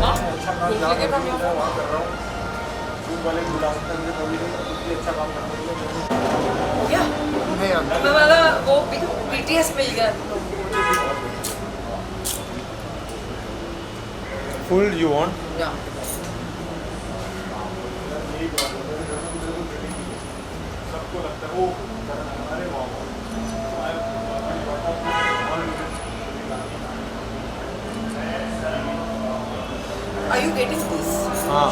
हाँ, लेके काम हो गया। मैं वाला वो BTS मिल गया। Full you want? Yeah. Are you getting this? हाँ.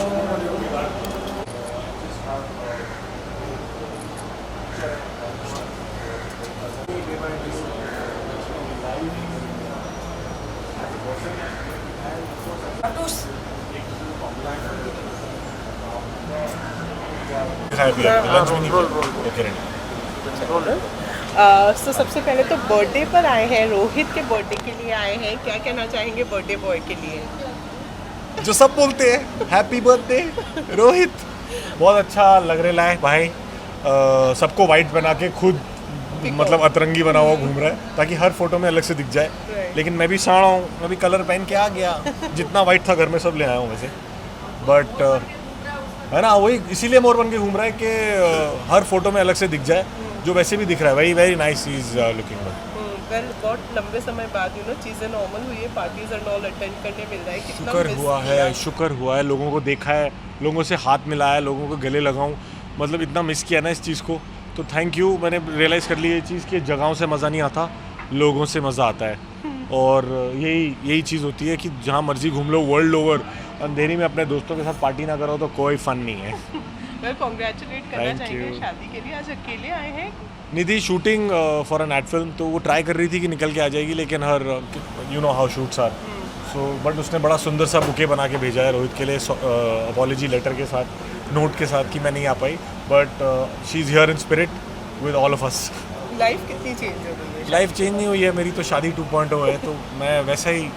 Tattoos. लंच में नहीं ओके रेडी. तो सबसे पहले तो बर्थडे पर आए हैं, रोहित के बर्थडे के लिए आए हैं. क्या कहना चाहेंगे बर्थडे बॉय के लिए? जो सब बोलते हैं हैप्पी बर्थडे रोहित. बहुत अच्छा लग रहा है भाई. सबको वाइट बना के खुद मतलब अतरंगी बना हुआ घूम रहा है ताकि हर फोटो में अलग से दिख जाए. लेकिन मैं भी साड़ा हूँ, मैं भी कलर पहन के आ गया. जितना वाइट था घर में सब ले आया हूँ वैसे. बट है ना, वही इसीलिए मोर बन के घूम रहा है कि हर फोटो में अलग से दिख जाए. जो वैसे भी दिख रहा है very very nice is looking good. Well बहुत लंबे समय बाद चीज़ें नॉर्मल हुई है, पार्टीज एंड ऑल अटेंड करने मिल रहा है. कितना शुक्र हुआ है. लोगों को देखा है, लोगों से हाथ मिलाया, लोगों को गले लगाऊं. मतलब इतना मिस किया ना इस चीज़ को. तो थैंक यू. मैंने रियलाइज़ कर लिया ये चीज़ कि जगहों से मज़ा नहीं आता, लोगों से मज़ा आता है. और यही चीज़ होती है कि जहाँ मर्जी घूम लो वर्ल्ड ओवर, अंधेरी में अपने दोस्तों के साथ पार्टी ना करो तो कोई फन नहीं है. वेल कॉन्ग्रेचुलेट करना Thank चाहेंगे you. शादी के लिए. आज अकेले आए हैं. Nidhi shooting for an ad film, तो वो ट्राई कर रही थी कि निकल के आ जाएगी, लेकिन हर you know how shoots are. So but उसने बड़ा सुंदर सा बुके बना के भेजा है रोहित के लिए, अपॉलॉजी लेटर के साथ, नोट के साथ कि मैं नहीं आ पाई. But she is here in spirit with all of us. Life कितनी चेंज हो गई है? लाइफ चेंज नहीं हुई है मेरी, तो शादी 2.0 है. तो मैं वैसा ही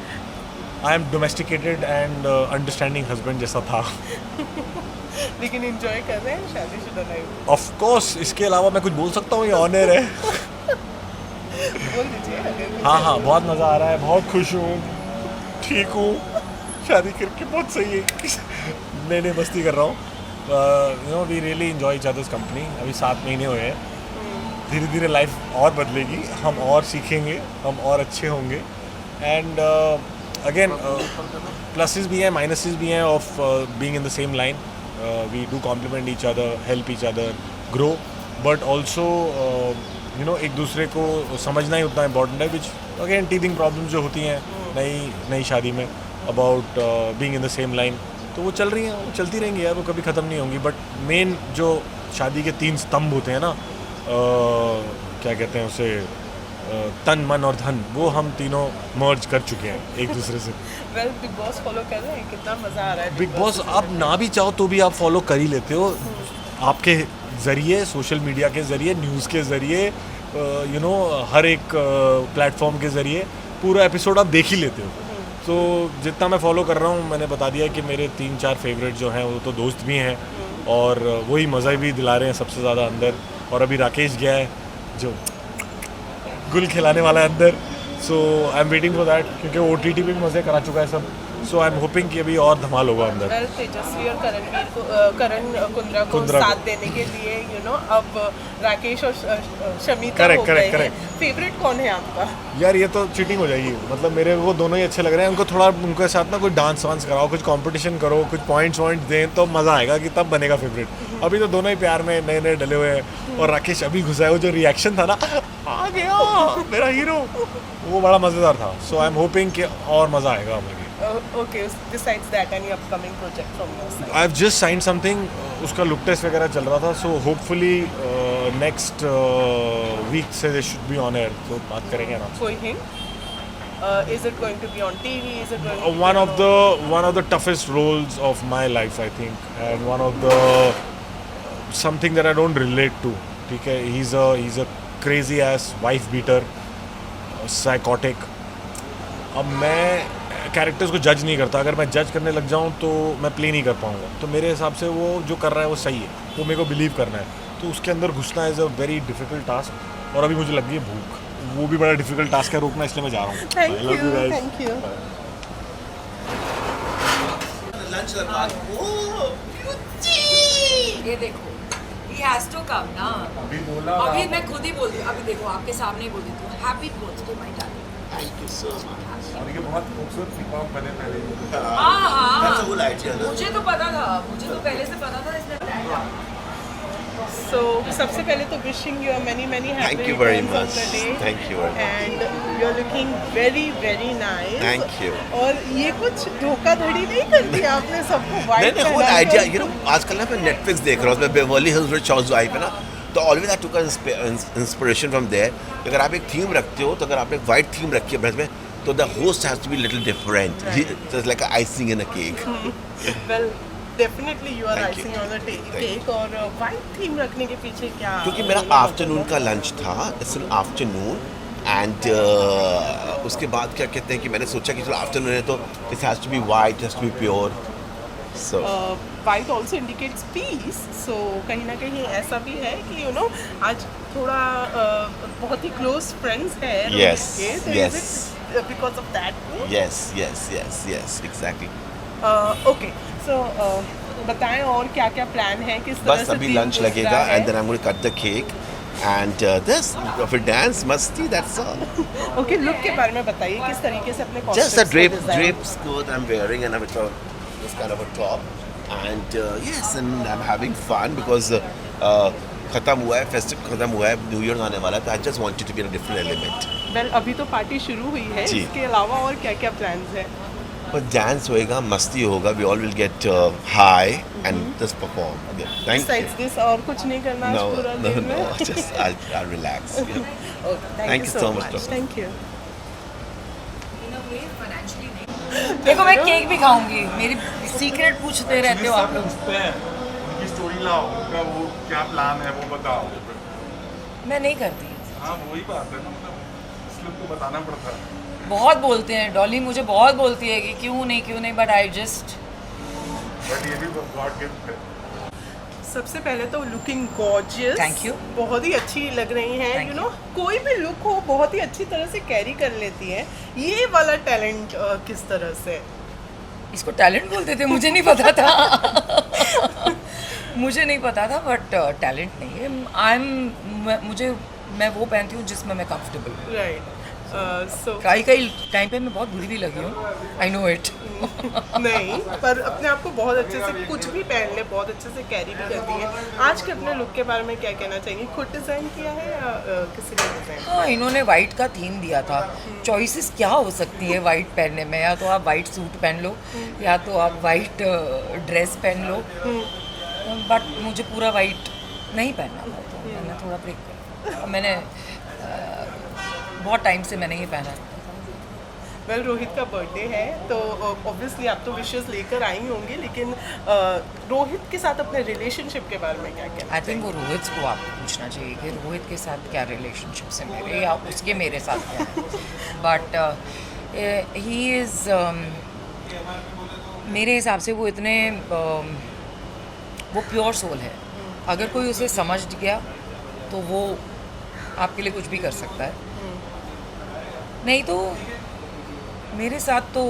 I am domesticated and understanding husband जैसा था. लेकिन एंजॉय कर रहे हैं शादीशुदा लाइफ? Of course. इसके अलावा मैं कुछ बोल सकता हूँ? ये ऑनर है. बोल दीजिए अगर कुछ हाँ बहुत मज़ा आ रहा है. बहुत खुश हूँ, ठीक हूँ. शादी करके बहुत सही है. नहीं मस्ती कर रहा हूँ. You know we really enjoy each others company. अभी 7 महीने हुए हैं. धीरे धीरे लाइफ और बदलेगी, हम और सीखेंगे, हम और अच्छे होंगे. एंड अगेन प्लसेस भी हैं, माइनसेस भी हैं of being in the same line. We do compliment each other, help each other grow, but also you know एक दूसरे को समझना ही उतना इम्पोर्टेंट है. विच अगेन टीथिंग प्रॉब्लम्स जो होती हैं नई शादी में about being in the same line, तो वो चल रही हैं, वो चलती रहेंगी यार, वो कभी ख़त्म नहीं होंगी. बट मेन जो शादी के 3 स्तंभ होते हैं ना, क्या कहते हैं उसे, तन मन और धन, वो हम तीनों मर्ज कर चुके हैं एक दूसरे से. वेल बिग बॉस फॉलो कर रहे हैं? कितना मजा आ रहा है बिग बॉस आप ना भी चाहो तो भी आप फॉलो कर ही लेते हो. आपके ज़रिए, सोशल मीडिया के ज़रिए, न्यूज़ के ज़रिए, यू नो हर एक प्लेटफॉर्म के ज़रिए पूरा एपिसोड आप देख ही लेते हो. तो जितना मैं फॉलो कर रहा हूँ, मैंने बता दिया कि मेरे 3-4 फेवरेट जो हैं वो तो दोस्त भी हैं, और वही मज़ा भी दिला रहे हैं सबसे ज़्यादा अंदर. और अभी राकेश गया है जो गुल खिलाने वाला है अंदर. So I am waiting for that, क्योंकि OTT पे भी मज़े करा चुका है सब. सो आई एम होपिंग कि अभी और धमाल होगा अंदर. वेल तेजस्वी और करण कुंद्रा को साथ देने के लिए अब राकेश और शमिता हो गए हैं. फेवरेट कौन है आपका? यार ये तो चीटिंग हो जाएगी. मतलब मेरे को दोनों ही अच्छे लग रहे हैं. उनको थोड़ा उनके साथ ना कुछ डांस वांस कराओ, कुछ कंपटीशन करो, कुछ पॉइंट्स दें तो मज़ा आएगा, कि तब बनेगा फेवरेट. अभी तो दोनों ही प्यार में नए डले हुए हैं. और राकेश अभी घुसा है, वो जो रिएक्शन था ना, आ गया मेरा हीरो, वो बड़ा मज़ेदार था. सो आई एम होपिंग कि और मज़ा आएगा हमें. Okay, besides that, any upcoming project from your side? I've just signed something. उसका लुक टेस्ट वगैरह चल रहा था. So hopefully next week से they should be on air. तो बात करेंगे ना. कोई hint? Is it going to be on TV? Is it going to one of the toughest roles of my life, I think, and one of the something that I don't relate to. ठीक है, he's a crazy ass wife beater, psychotic. अब मैं characters को जज नहीं करता. अगर मैं जज करने लग जाऊं तो मैं प्ले नहीं कर पाऊंगा. तो मेरे हिसाब से वो जो कर रहा है वो सही है, वो मेरे को बिलीव करना है. तो उसके अंदर घुसना is a very difficult task. और अभी मुझे लग गई है भूख. वो भी बड़ा डिफिकल्ट टास्क है रोकना, इसलिए मैं जा रहा हूँ. Thank I love you, guys. Thank you. ये देखो, he has to come ना. अभी बोला. अभी मैं खुद ही बोलती हूँ, अभी देखो आपके सामने ही बोल देती हूँ, happy birthday my darling. Thank you so much. और ये बहुत खूबसूरत लिफाफ बने पहले. हाँ That's a whole idea. ना? मुझे तो पता था, मुझे तो पहले से पता था, इसलिए बताया. So सबसे पहले तो wishing you many happy Thank you very returns much. of the day. Thank you very much. And you're looking very nice. Thank you. और ये कुछ धोखाधड़ी नहीं करती आपने सबको नहीं white नहीं होल आइडिया यू नो आजकल ना मैं नेटफ्लिक्स देख रहा हूँ उसमें बेवर्ली हिल्स में चॉर्ज वाइफ है ना तो always I took inspiration from there. अगर आप एक थीम रखते हो तो अगर आपने एक वाइट थीम रखी है ब्रेथ में तो the host has to be little different. It's like icing in a cake. Well, definitely you are Thank you. icing on the cake. और white theme रखने के पीछे क्या? क्योंकि मेरा आफ्टरनून का लंच था. इट्स एन आफ्टरनून एंड उसके बाद क्या कहते हैं कि मैंने सोचा कि चलो आफ्टरनून है तो it has to be white, it has to be pure. So White also indicates peace. So कहीं ना कहीं ऐसा भी है कि you know आज थोड़ा बहुत ही close friends है Yes, रोहित के, तो yes. is it because of that too? yes exactly. Okay, so बताएं और क्या क्या प्लान है, किस तरह बस से अभी दिन लंच गुजरा लगेगा है? And then I am going to cut the cake and this फिर डांस मस्ती दैट्स ऑल. Okay, look के बारे में बताइए किस तरीके से अपने Just a costumes को design- drape skirt I'm wearing and with this kind of a top and yes and I'm having fun because खत्म हुआ है फेस्टिव, खत्म हुआ है, न्यू ईयर आने वाला है तो I just wanted to be in a different element. Well, अभी तो पार्टी शुरू हुई है, जी. इसके अलावा और क्या क्या प्लान्स है? बट डांस होएगा, मस्ती होगा, we all will get high and just perform. Thank you. Besides this और कुछ नहीं करना आज No, पूरा no, दिन no. में? Just I'll relax. Yeah. Okay, thank Thank you you so so much, much. Doctor. Thank you. In a way, financially नहीं. देखो मैं केक भी खाऊंगी, मेरी सीक्रेट पूछते रहते हो आप लोग. उनकी स्टोरी लाओ, उनका वो क्या प्लान है वो बताओ. मैं नहीं करती. हाँ वही बात है ना, मतलब इसलिए तो बताना पड़ता है. बहुत बोलते हैं, डॉली मुझे बहुत बोलती है कि क्यों नहीं, बट आई जस्ट. बट ये भी गॉड गिफ्ट है. सबसे पहले तो लुकिंग गॉर्जियस. Thank you. बहुत ही अच्छी लग रही हैं. Thank यू नो कोई भी लुक हो बहुत ही अच्छी तरह से कैरी कर लेती हैं. ये वाला टैलेंट किस तरह से? इसको टैलेंट बोलते थे, मुझे नहीं पता था. मुझे नहीं पता था बट टैलेंट नहीं है. मैं वो पहनती हूँ जिसमें मैं कंफर्टेबल हूँ. राइट. सो कई टाइम पे मैं बहुत बुरी भी लगी हूँ, आई नो इट. नहीं, पर अपने आप को बहुत अच्छे से कुछ भी पहन ले बहुत अच्छे से कैरी भी करती है. आज के अपने लुक के बारे में क्या कहना चाहिए? खुद डिज़ाइन किया है या किसी ने डिज़ाइन? हाँ, इन्होंने वाइट का थीम दिया था. चॉइसेस क्या हो सकती है वाइट पहनने में? या तो आप वाइट सूट पहन लो या तो आप वाइट ड्रेस पहन लो. बट मुझे पूरा वाइट नहीं पहनना था तो मैंने थोड़ा ब्रेक किया. मैंने बहुत टाइम से मैंने ये पहना. वेल, रोहित का बर्थडे है तो ऑब्वियसली आप तो विशेस लेकर आई होंगी, लेकिन रोहित के साथ अपने रिलेशनशिप के बारे में क्या कहना? आई थिंक वो रोहित को आपको पूछना चाहिए कि रोहित के साथ क्या रिलेशनशिप है मेरे या उसके मेरे साथ क्या है. बट ही इज़ मेरे हिसाब से वो इतने वो प्योर सोल है. अगर कोई उसे समझ गया तो वो आपके लिए कुछ भी कर सकता है. नहीं तो मेरे साथ तो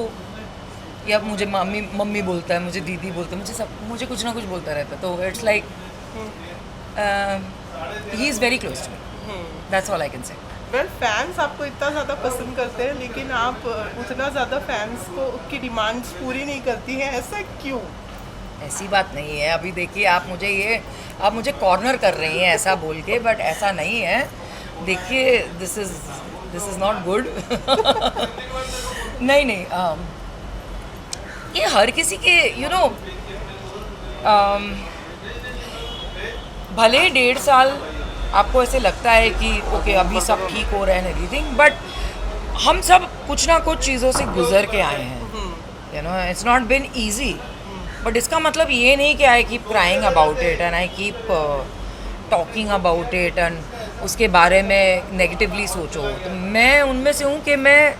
या मुझे मम्मी बोलता है, मुझे दीदी बोलता है, मुझे कुछ ना कुछ बोलता रहता है. तो it's like he is very close to me. That's all I can say. Well, fans आपको इतना ज़्यादा पसंद करते हैं लेकिन आप उतना ज़्यादा फैंस को की डिमांड्स पूरी नहीं करती हैं, ऐसा क्यों? ऐसी बात नहीं है. अभी देखिए आप मुझे कॉर्नर कर रही हैं ऐसा बोल के, बट ऐसा नहीं है. देखिए दिस इज़ नॉट गुड. नहीं ये हर किसी के यू नो भले 1.5 साल आपको ऐसे लगता है कि ओके अभी सब ठीक हो रहा है एवरीथिंग, बट हम सब कुछ ना कुछ चीज़ों से गुजर के आए हैं. You know it's not been easy. But इसका मतलब ये नहीं कि I keep crying about it and I keep talking about it and उसके बारे में नेगेटिवली सोचो. तो मैं उनमें से हूँ कि मैं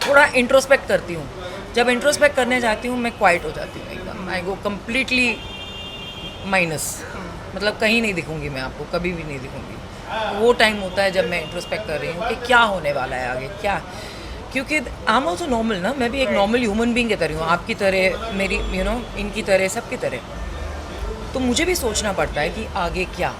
थोड़ा इंट्रोस्पेक्ट करती हूँ. जब इंट्रोस्पेक्ट करने जाती हूँ मैं क्वाइट हो जाती हूँ एकदम. आई गो कम्प्लीटली माइनस. मतलब कहीं नहीं दिखूंगी मैं आपको, कभी भी नहीं दिखूंगी. वो टाइम होता है जब मैं इंट्रोस्पेक्ट कर रही हूँ कि क्या होने वाला है आगे, क्या, क्योंकि आई एम ऑल्सो नॉर्मल ना, मैं भी एक नॉर्मल ह्यूमन बीइंग की तरह हूँ, आपकी तरह, मेरी इनकी तरह, सबकी तरह। तो मुझे भी सोचना पड़ता है कि आगे क्या।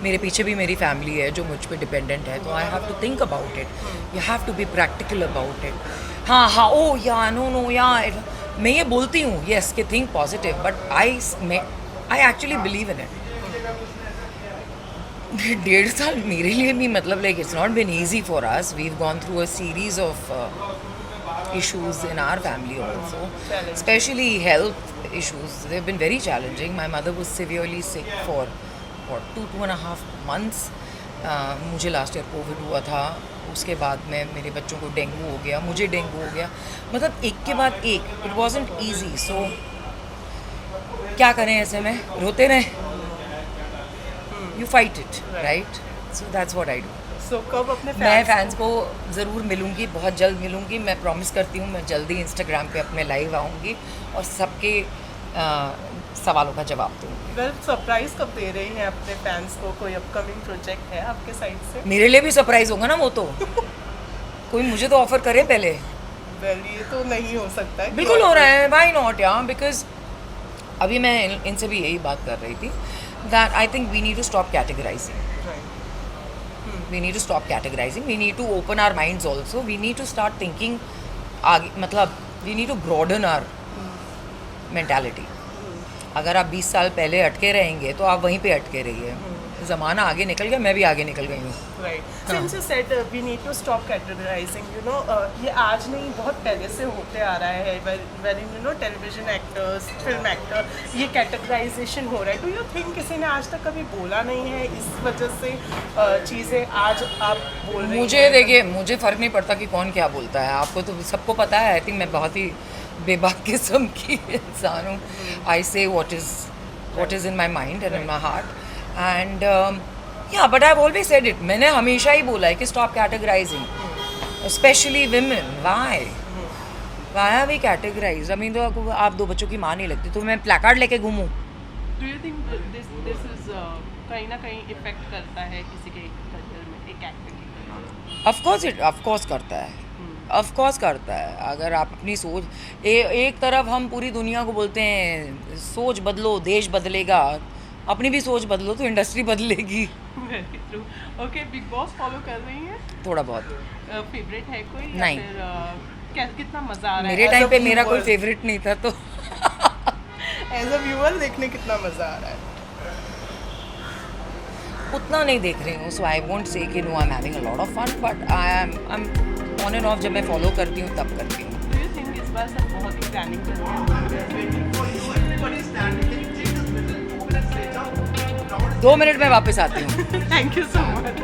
मेरे पीछे भी मेरी फैमिली है जो मुझ पे डिपेंडेंट है, तो I have to think about it, you have to be practical about it. हाँ, ओ या नो या, मैं ये बोलती हूँ यस कि think positive, but I actually believe in it. 1.5 साल मेरे लिए भी मतलब like it's not been easy for us, we have gone through a series of issues in our family also, especially health issues. They've been very challenging. My mother was severely sick for 2.5 months. मुझे last year Covid हुआ था, उसके बाद में मेरे बच्चों को dengue हो गया, मुझे डेंगू हो गया, मतलब एक के बाद एक। It wasn't easy. सो क्या करें ऐसे में, रोते रहें, you fight it, right? So that's what I do. So कब अपने मैं फैंस को ज़रूर मिलूंगी, बहुत जल्द मिलूंगी, मैं प्रॉमिस करती हूँ। मैं जल्दी इंस्टाग्राम पे अपने लाइव आऊँगी और सबके सवालों का जवाब दूँगी। वेल, सरप्राइज कब दे रही हैं अपने फैंस को? कोई अपकमिंग प्रोजेक्ट है आपके साइड से? मेरे लिए भी सरप्राइज होगा ना वो तो। कोई मुझे तो ऑफर करे पहले। वेल, ये तो नहीं हो सकता है। बिल्कुल हो रहा है, व्हाई नॉट यार, बिकॉज अभी मैं इनसे भी यही बात कर रही थी that I think we need to stop categorising. We need to stop categorizing. We need to open our minds also. We need to start thinking आगे, मतलब we need to broaden our mentality. अगर आप 20 साल पहले अटके रहेंगे तो आप वहीं पे अटके रहिए। ज़माना आगे निकल गया, मैं भी आगे निकल गई हूँ। Right. Since you said we need to stop categorising, ये आज नहीं, बहुत पहले से होते आ रहा है। When television actors, film actor, ये कैटेगराइजेशन हो रहा है। डू यू थिंक किसी ने आज तक कभी बोला नहीं है, इस वजह से चीज़ें आज आप बोल रही हैं? मुझे देखिए, मुझे फ़र्क नहीं पड़ता कि कौन क्या बोलता है, आपको तो सबको पता है। आई थिंक मैं बहुत ही बेबाक किस्म की इंसान हूँ। I say what is in my mind and in my heart, and yeah but I always said it. मैंने हमेशा ही बोला है कि stop categorising, specially women. Why are we categorise? I mean, तो आप 2 बच्चों की माँ नहीं लगती तो मैं प्लैकार्ड लेके घूमूँ? Do you think this is कहीं ना कहीं इफेक्ट करता है किसी के करियर में, एक एक्टर की? ऑफ कोर्स करता है, ऑफ कोर्स करता है। अगर आप अपनी सोच, एक तरफ हम पूरी दुनिया को बोलते हैं सोच बदलो, देश बदलेगा, अपनी भी सोच बदलो तो इंडस्ट्री बदलेगी। Very true. Okay, big boss follow कर रही हैं? थोड़ा बहुत। फेवरेट है कोई? या नहीं। फिर कितना मजा आ रहा है? मेरे टाइम पे मेरा कोई फेवरेट नहीं था, तो एज अ व्यूअर देखने कितना मजा आ रहा है? उतना नहीं देख रही हूँ, सो आई वोंट से कि no I am having a lot of fun, but I am on and off. जब मैं फॉलो करती हूँ तब करती हूँ। डू यू थिंक इस बार सब बहुत ही प्लानिंग कर रहे हैं? 2 मिनट में वापस आती हूँ। Thank you so much.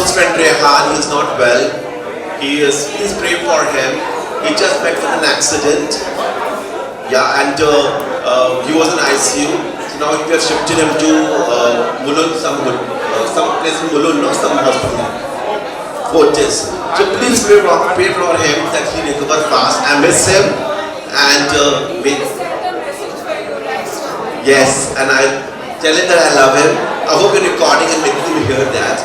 close friend Rehan, he is not well. Please pray for him. He just met with an accident. Yeah, and he was in ICU. So now we have shifted him to Mulund, some place in Mulund, no, some hospital. Fortis. So please pray for him that he recover fast. I miss him, and yes, and I tell him that I love him. I hope you're recording and making him hear that.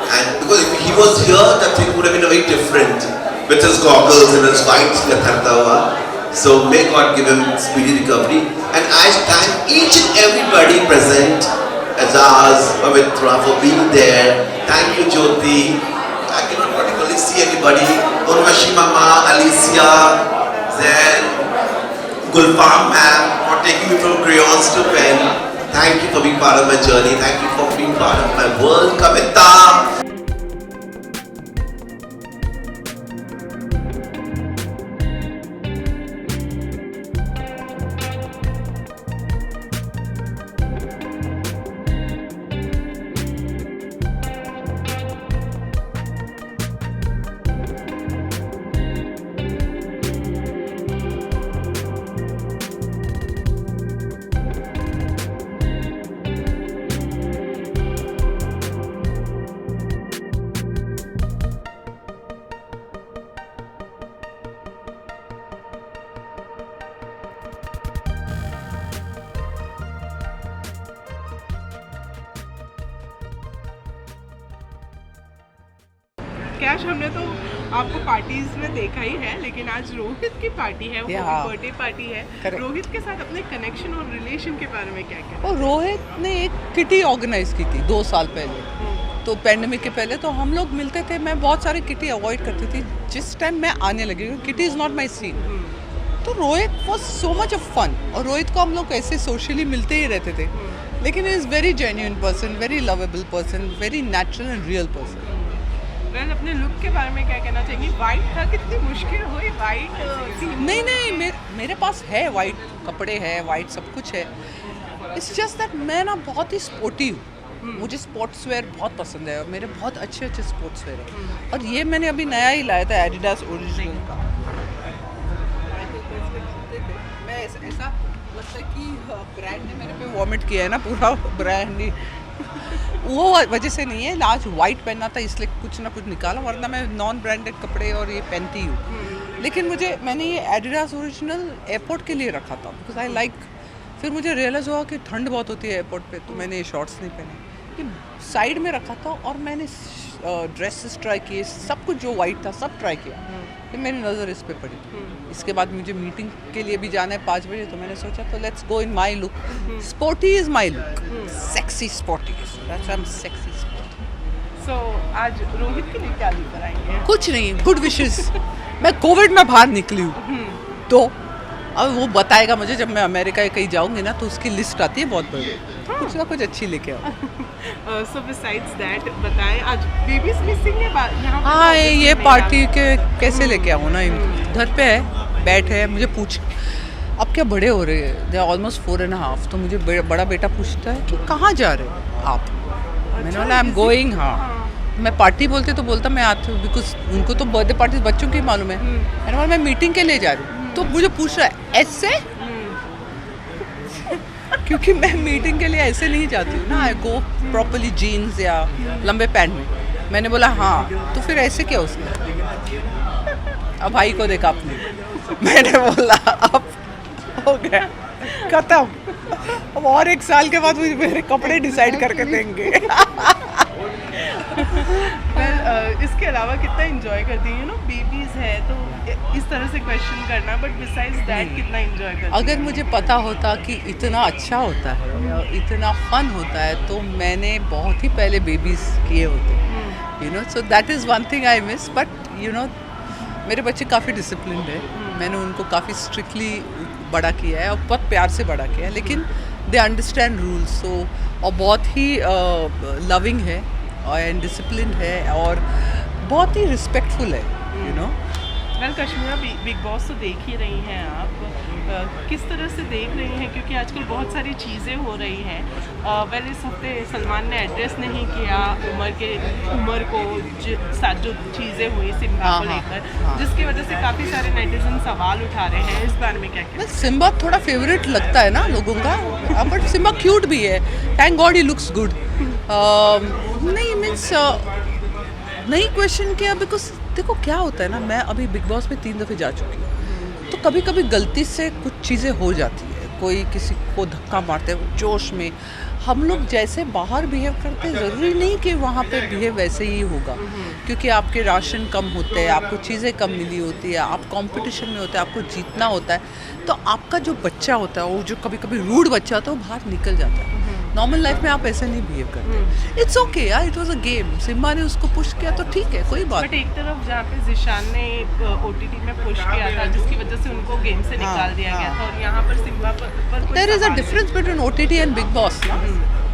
And because if he was here, the thing would have been very different with his goggles and his white Lathartawa. So may God give him speedy recovery. And I thank each and everybody present, Azaz, Pavitra, for being there. Thank you, Jyoti. I cannot particularly see anybody. Urvashi Mama, Alicia, Zen, Gulfam ma'am, for taking me from crayons to pen. Thank you for being part of my journey. Thank you for being part of my world, Kavita. Cash हमने तो आपको parties में देखा ही है, लेकिन आज रोहित की party है, वो बर्थडे पार्टी है। रोहित के साथ अपने कनेक्शन और रिलेशन के बारे में क्या कहना? और रोहित ने एक किटी ऑर्गेनाइज की थी 2 साल पहले, तो पैंडेमिक के पहले तो हम लोग मिलते थे। मैं बहुत सारी किटी अवॉइड करती थी जिस टाइम मैं आने लगी, kitty is not my scene. तो Rohit was so much of fun, और रोहित को हम लोग ऐसे सोशली मिलते ही रहते थे, लेकिन is very genuine person, very lovable person, very natural and real person. Well, अपने लुक के बारे में क्या कहना चाहिए? वाइट था, कितनी मुश्किल हुई वाइट? नहीं, मेरे पास है वाइट कपड़े हैं, वाइट सब कुछ है। इट्स जस्ट दैट मैं ना बहुत ही स्पोर्टी हूँ, मुझे स्पोर्ट्स वेयर बहुत पसंद है और मेरे बहुत अच्छे स्पोर्ट्स वेयर है। और ये मैंने अभी नया ही लाया था, एडिडास ओरिजिनल का। मैं ऐसा लगता है कि ब्रांड ने मेरे पे वॉमिट किया है ना, पूरा ब्रांड ही वो वजह से नहीं है। आज वाइट पहनना था इसलिए कुछ ना कुछ निकाला, वरना मैं नॉन ब्रांडेड कपड़े और ये पहनती हूँ। लेकिन मैंने ये एडिडास ओरिजिनल एयरपोर्ट के लिए रखा था, बिकॉज आई लाइक। फिर मुझे रियलाइज़ हुआ कि ठंड बहुत होती है एयरपोर्ट पे, तो मैंने ये शॉर्ट्स नहीं पहने, कि साइड में रखा था। और मैंने ड्रेसेस ट्राई किए, सब कुछ जो वाइट था सब ट्राई किया, फिर मेरी नज़र इस पे पड़ी। इसके बाद मुझे मीटिंग के लिए भी जाना है 5 बजे, तो मैंने सोचा तो let's go in my look. Sporty is my look, sexy sporty, that's why I am sexy sporty. So आज रोहित के लिए क्या लेकर आएंगे? कुछ नहीं, गुड विशेस। मैं कोविड में बाहर निकली हूँ, तो अब वो बताएगा मुझे जब मैं अमेरिका कहीं जाऊँगी ना, तो उसकी लिस्ट आती है बहुत बड़ी, कुछ ना कुछ अच्छी लेके आओ। सो बिसाइड्स दैट बताएं, आज बेबीज मिसिंग है यहाँ पे? हाँ, ये पार्टी के कैसे लेके आऊँ ना, घर पे है, बैठ है। मुझे पूछ, अब क्या बड़े हो रहे हैं, दे ऑलमोस्ट 4.5, तो मुझे बड़ा बेटा पूछता है कि कहाँ जा रहे हो आप? मैंने बोला आई एम गोइंग। हाँ, मैं पार्टी बोलते तो बोलता मैं आती हूँ, बिकॉज उनको तो बर्थडे पार्टी बच्चों की मालूम है। मैंने बोला मैं मीटिंग के लिए जा रही हूँ, तो मुझे पूछ रहा है ऐसे, क्योंकि मैं मीटिंग के लिए ऐसे नहीं जाती हूँ ना, आई गो प्रॉपरली जीन्स या लंबे पैंट में। मैंने बोला हाँ, तो फिर ऐसे क्या उसने? अब भाई को देखा आपने, मैंने बोला अब हो गया खत्म, अब और 1 साल के बाद मुझे मेरे कपड़े डिसाइड करके देंगे। इसके अलावा कितना एंजॉय करती हैं? बेबीज है तो इस तरह से क्वेश्चन करना, बट बिसाइड्स दैट कितना एंजॉय करती हैं? अगर मुझे पता होता कि इतना अच्छा होता है और इतना फन होता है, तो मैंने बहुत ही पहले बेबीज किए होते, you know. So that is one thing I miss, but you know मेरे बच्चे काफ़ी डिसिप्लिन्ड है, मैंने उनको काफ़ी स्ट्रिक्टली बड़ा किया है और बहुत प्यार से बड़ा किया है, लेकिन दे अंडरस्टैंड रूल्स। सो और बहुत ही लविंग है एंड डिसिप्लिन है और बहुत ही रिस्पेक्टफुल है, you know. Well Kashmera, Bigg Boss तो देख ही रही हैं आप, किस तरह से देख रही हैं, क्योंकि आजकल बहुत सारी चीज़ें हो रही हैं। वेल इस हफ्ते सलमान ने एड्रेस नहीं किया उमर को साथ जो चीज़ें हुई सिम्बा को लेकर, जिसकी वजह से काफ़ी सारे नेटिजन सवाल उठा रहे हैं। इस बारे में क्या कहते हैं? सिम्बा थोड़ा फेवरेट लगता है ना लोगों का, बट सिम्बा क्यूट भी है, thank God he looks good. नहीं मीन्स नहीं क्वेश्चन किया, बिकॉज देखो क्या होता है ना, मैं अभी बिग बॉस में 3 दफ़े जा चुकी हूँ, तो कभी कभी गलती से कुछ चीज़ें हो जाती है, कोई किसी को धक्का मारते हैं जोश में। हम लोग जैसे बाहर बिहेव करते हैं ज़रूरी नहीं कि वहाँ पे बिहेव वैसे ही होगा, क्योंकि आपके राशन कम होते हैं, आपको चीज़ें कम मिली होती है, आप कंपटीशन में होते हैं, आपको जीतना होता है, तो आपका जो बच्चा होता है वो जो कभी कभी रूड बच्चा होता है वो बाहर निकल जाता है। नॉर्मल लाइफ में आप ऐसे नहीं बिहेव करते। इट्स ओके यार, it was a game, Simba ने उसको पुश किया तो ठीक है, कोई बात बट एक तरफ जहाँ पे जिशान ने OTT में पुश किया था, जिसकी वजह से उनको गेम से निकाल दिया गया था, और यहाँ पर सिम्बा पर there is a difference between OTT and Bigg Boss ना।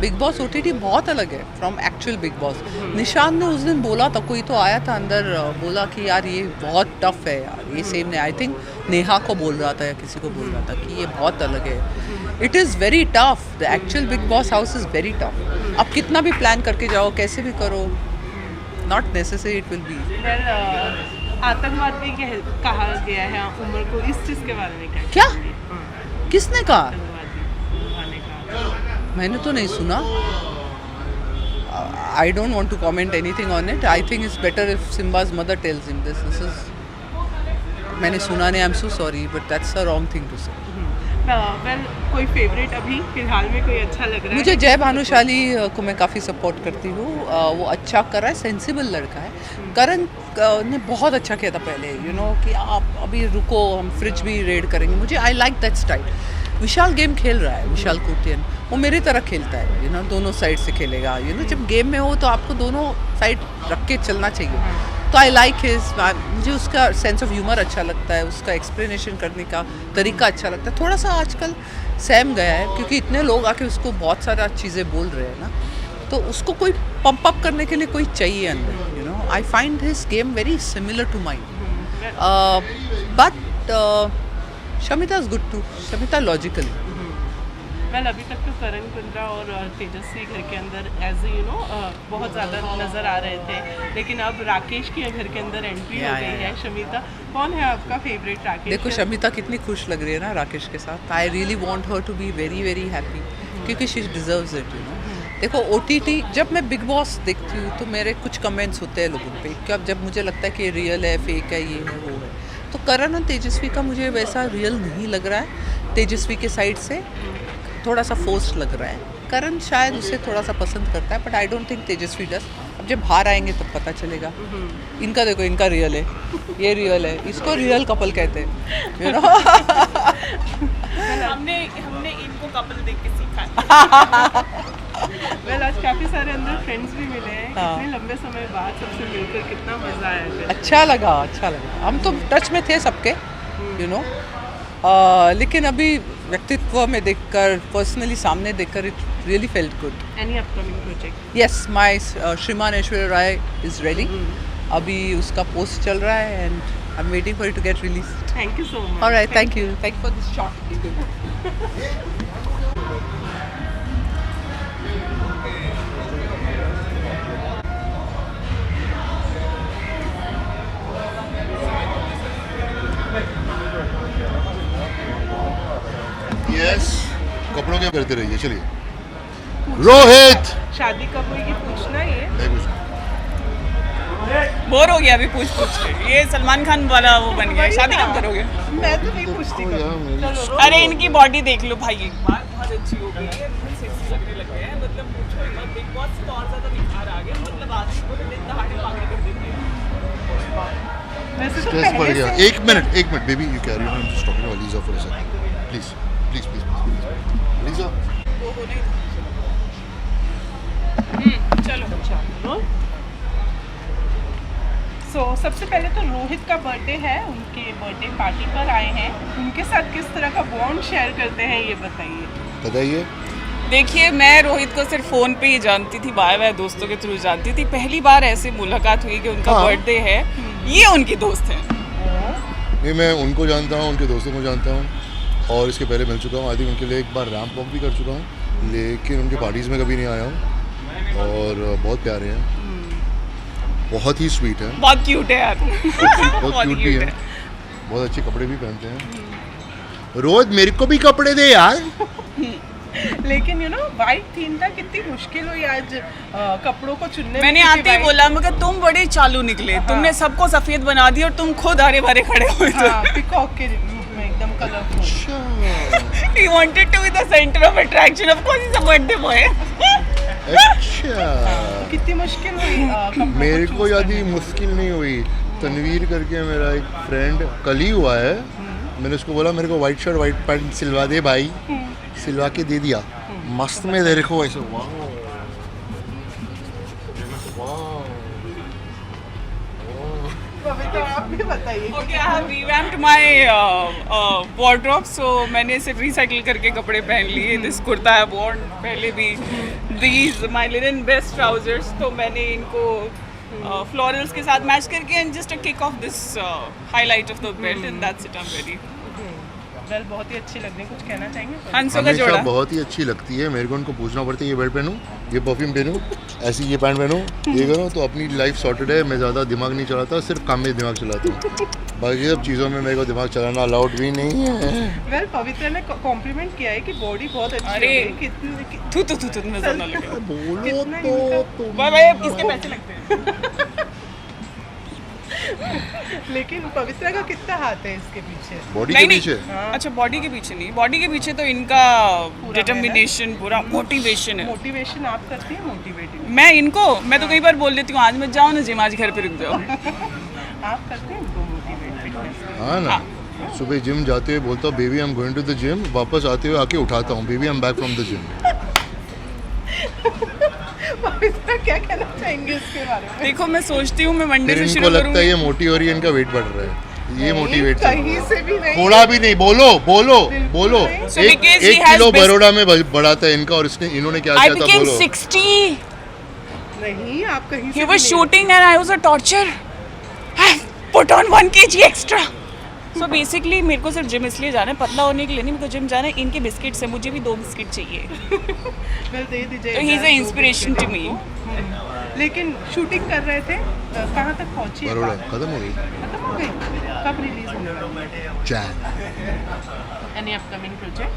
बिग बॉस OTT बहुत अलग है फ्रॉम एक्चुअल बिग बॉस। निशान ने उस दिन बोला था, कोई तो आया था अंदर, बोला कि यार ये बहुत टफ है यार, ये सेम ने आई थिंक नेहा को बोल रहा था या किसी को बोल रहा था कि ये बहुत अलग है। It is very tough, the actual big boss house is very tough. आप कितना भी प्लान करके जाओ, कैसे भी करो, not necessary it will be. आतंकवाद भी कहा गया है उमर को, इस चीज़ के बारे में क्या किसने कहा? आतंकवादी का मैंने तो नहीं सुना। I don't want to comment anything on it. I think it's better if Simba's mother tells him this is. मैंने सुना नहीं, I am so sorry, but that's a wrong thing to say. Well कोई फेवरेट अभी फिलहाल में कोई अच्छा लग रहा है? मुझे जय भानुशाली को मैं काफ़ी सपोर्ट करती हूँ। वो अच्छा कर रहा है, सेंसिबल लड़का है। करण ने बहुत अच्छा किया था पहले, यू नो कि आप अभी रुको, हम फ्रिज भी रेड करेंगे। मुझे I like that style. Vishal game खेल रहा है, विशाल कोटियन, वो मेरी तरह खेलता है, यू नो दोनों साइड से खेलेगा। यू नो जब गेम में हो तो आपको दोनों साइड रख के चलना चाहिए। तो आई लाइक हिज, मुझे उसका सेंस ऑफ ह्यूमर अच्छा लगता है, उसका एक्सप्लेनेशन करने का तरीका अच्छा लगता है। थोड़ा सा आजकल सैम गया है, क्योंकि इतने लोग आके उसको बहुत सारा चीज़ें बोल रहे हैं ना, तो उसको कोई पंप अप करने के लिए कोई चाहिए अंदर। You know I find his game very similar to mine, but Shamita is good too. Shamita logical. Well अभी तक तो करण कुंद्रा और तेजस्वी घर के अंदर एज यू नो बहुत ज़्यादा नज़र आ रहे थे, लेकिन अब राकेश की घर के अंदर एंट्री हो गई है। शमिता, कौन है आपका फेवरेट राकेश? देखो शमिता कितनी खुश लग रही है ना राकेश के साथ। I really want her to be very very happy, क्योंकि she deserves it, you know. देखो OTT, जब मैं बिग बॉस देखती हूँ तो मेरे कुछ कमेंट्स होते हैं लोगों पे, कि अब जब मुझे लगता है कि रियल है, फेक है, ये है, वो है। तो करण और तेजस्वी का मुझे वैसा रियल नहीं लग रहा है। तेजस्वी के साइड से थोड़ा सा फोर्स्ड लग रहा है। करण शायद उसे थोड़ा सा पसंद करता है, बट आई डोंट थिंक तेजस्वी डस। अब जब बाहर आएंगे तब पता चलेगा। इनका देखो, इनका रियल है, ये रियल है, इसको रियल कपल कहते हैं, यू नो। हमने इनको कपल देख के सीखा। वेल आज काफ़ी सारे अंदर फ्रेंड्स भी मिले हैं। इतने लंबे समय बाद सबसे मिलकर कितना मज़ा आया। अच्छा लगा, अच्छा लगा। हम तो टच में थे सबके, यू नो, लेकिन अभी व्यक्तित्व में देखकर, पर्सनली सामने देखकर, it really felt good. Any upcoming project? Yes, my श्रीमान ऐश्वर्या राय इज रेडी। अभी उसका पोस्ट चल रहा है and I am waiting for it to get release. Thank you so much. Alright, thank you for this shot. Yes, कपड़ों के करते रहिए। चलिए रोहित, शादी कब होगी पूछना ये? नहीं कुछ बोर हो गया अभी पूछ के। ये सलमान खान वाला वो बन गया, शादी कब करोगे? मैं तो नहीं पूछती कभी। चलो अरे इनकी बॉडी देख लो भाई एक बार, बहुत अच्छी हो गई है, सेक्सी लगने लग गए हैं। मतलब पूछो ही मत, बिग बॉस से तो और ज़्यादा निखार आ गया। मतलब आदमी को दिन दहाड़े पागल कर देते हैं। वैसे तो स्ट्रेस बढ़ पहले गया। से एक minute baby, you carry on. I am just talking to Aliza for a second, please please please please. Aliza, वो होने चलो। सो सबसे पहले तो रोहित का बर्थडे है, उनके बर्थडे पार्टी पर आए हैं। उनके साथ किस तरह का बॉन्ड शेयर करते हैं ये बताइए। बताइए। देखिए, मैं रोहित को सिर्फ फ़ोन पे ही जानती थी, बाय दोस्तों के थ्रू जानती थी। पहली बार ऐसे मुलाकात हुई कि उनका हाँ। बर्थडे है, ये उनकी दोस्त है। नहीं, मैं उनको जानता हूँ, उनके दोस्तों को जानता हूँ, और इसके पहले मिल चुका हूँ। आई थिंक उनके लिए एक बार रैंप वॉक भी कर चुका हूँ, लेकिन उनके पार्टीज़ में कभी नहीं आया हूँ। और बहुत प्यारे हैं, बहुत ही स्वीट हैं, बहुत क्यूट है यार। बहुत क्यूट भी हैं, बहुत अच्छे कपड़े भी पहनते हैं। रोज मेरे को भी कपड़े दे यार। लेकिन यू नो वाइट थीम था, कितनी मुश्किल हुई आज कपड़ों को चुनने में। मैंने क्योंकि आते ही white- बोला मगर तुम बड़े चालू निकले, तुमने सबको सफेद बना दिया और तुम खुद हरे भरे खड़े हुए थे। हाँ, पिकॉक के रूप में एकदम कलरफुल। अच्छा He wanted to be the center of attraction. Of course, he's a birthday boy. अच्छा, कितनी मुश्किल हुई कपड़ों मेरे choose को यदि करने में। मुश्किल नहीं हुई। तनवीर करके मेरा एक फ्रेंड कल ही हुआ है, मैंने उसको बोला मेरे को वाइट शर्ट वाइट पैंट सिलवा दे भाई, सिलवा के दे दिया। मस्त में तेरे को ऐसे वाह पवित्र, आप भी बताइए। Okay, I have revamped my wardrobe. So मैंने सिर्फ रिसाइकिल करके कपड़े पहन लिए। This कुर्ता I worn पहले भी। These my linen best trousers. तो मैंने इनको florals के साथ मैच करके and just to kick off this highlight of the belt and that's it. I'm ready. Well बहुत ही अच्छी लग रही है, कुछ कहना चाहेंगे? हंसो का हमेशा जोड़ा। बहुत ही अच्छी लगती है। मेरे को उनको पूछना पड़ता है ये बेल्ट पहनूं, ये परफ्यूम पहनूं, ऐसी ये पैंट पहनूं, ये करूं, तो अपनी लाइफ सॉर्टेड है। मैं ज़्यादा दिमाग नहीं चलाता, सिर्फ काम में दिमाग चलाता हूँ। बाकी सब चीज़ों में मेरे को दिमाग चलाना अलाउड भी नहीं है। वेल पवित्र ने कॉम्प्लीमेंट किया है कि बॉडी बहुत अच्छी अरे, है। कितनी थू नजर ना लगे। बोलो कितना तो तुम। बाय बाय, इसके पैसे लगते हैं। लेकिन पवित्र का कितना हाथ है इसके पीछे? बॉडी के पीछे अच्छा, बॉडी के पीछे नहीं, बॉडी के पीछे तो इनका डिटर्मिनेशन, पूरा मोटिवेशन है। मोटिवेशन आप करती हैं, मोटिवेटिंग मैं तो कई बार बोल देती हूँ आज मत जाओ ना जिम, आज घर पे रुक जाओ। आप करते हैं इनको मोटिवेट फिटनेस? हाँ ना, सुबह जिम जाते हुए बोलता हूँ baby I am going to the gym, वापस आते हुए आके उठाता हूँ baby I am back from the gym. Pavitra क्या कहना चाहेंगे इसके बारे में? देखो मैं सोचती हूँ मैं मंडे फिर से इनको शुरू लगता है ये करूँगी। मोटी हो रही है, इनका वेट बढ़ रहा है, ये मोटिवेट कहीं से भी नहीं। थोड़ा भी नहीं। बोलो बोलो बोलो। So एक because he 1 has kilo bas- Baroda में बढ़ा था इनका, और इन्होंने क्या I किया था became बोलो। 60. नहीं, आप कहीं से He भी was नहीं। shooting and I was a torture. I put on 1 kg extra. So basically मेरे को सिर्फ जिम इसलिए जाना है, पतला होने के लिए नहीं, मेरे को जिम जाना है इनके बिस्किट से। मुझे भी 2 बिस्किट चाहिए। वेल दे दीजिए। तो he is a inspiration to me. लेकिन शूटिंग कर रहे थे, कहाँ तक पहुंची है बरोड़ा बात? खत्म हो गई। खत्म हो गई? कब रिलीज होने वाली है? चैन एनी अपकमिंग प्रोजेक्ट?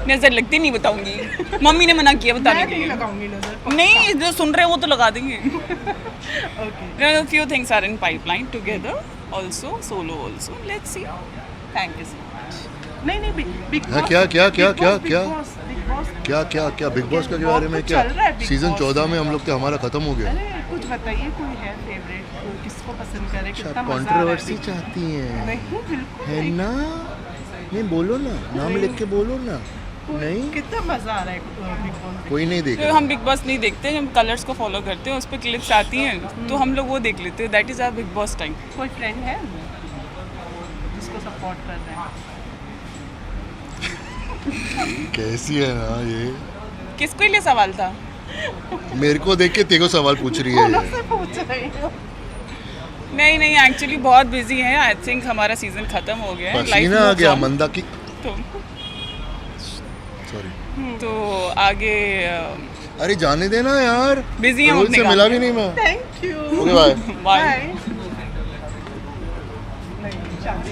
नजर लगती नहीं बताऊंगी, मम्मी ने मना किया बताने मैं के नहीं लिए। लगाऊंगी नजर। नहीं, जो सुन रहे हो वो तो लगा देंगे। Okay. Few things are in pipeline together, also solo also. Let's see. Thank you so much. नहीं नहीं, बिग हाँ, बॉस। क्या क्या क्या बिग क्या बॉस, क्या बिग बॉस। क्या क्या क्या बिग बॉस के बारे में बहुत क्या? कुछ चल रहा है बिग सीजन बॉस 14 में हम लोग तो हमारा खत्म हो गया। अरे कुछ बताइए, कोई है फेवरेट, किसको पसंद करे, अच्छा, कितना मजा आ रहा है कंट्रोवर्सी Big चाहती Boss? हैं, नहीं बिल्कुल है नहीं। ना? नहीं बोलो ना, नाम लिख के बोलो ना। नहीं, कितना मजा आ रहा है बिग बॉस? कोई नहीं देख तो रहा। हम बिग बॉस नहीं देखते, हम कलर्स को फॉलो करते हैं, उस पर क्लिप्स आती हैं तो हम लोग वो देख लेते हैं। That is our Bigg Boss time. कोई फ्रेंड है जिसको सपोर्ट कर रहे हैं? कैसी है ना ये? किसके लिए सवाल था? मेरे को देख के तेरे को सवाल पूछ रही है कौन ये। से पूछ रही हो? नहीं नहीं, एक्चुअली बहुत बिजी है। आई थिंक हमारा सीजन खत्म हो गया है। पसीना आ गया मंदा की। तो, सॉरी। तो आगे अरे जाने देना यार, बिजी हम रोहित अपने से काम मिला में। भी नहीं मैं। Thank you. Okay bye. Bye. नहीं, शादी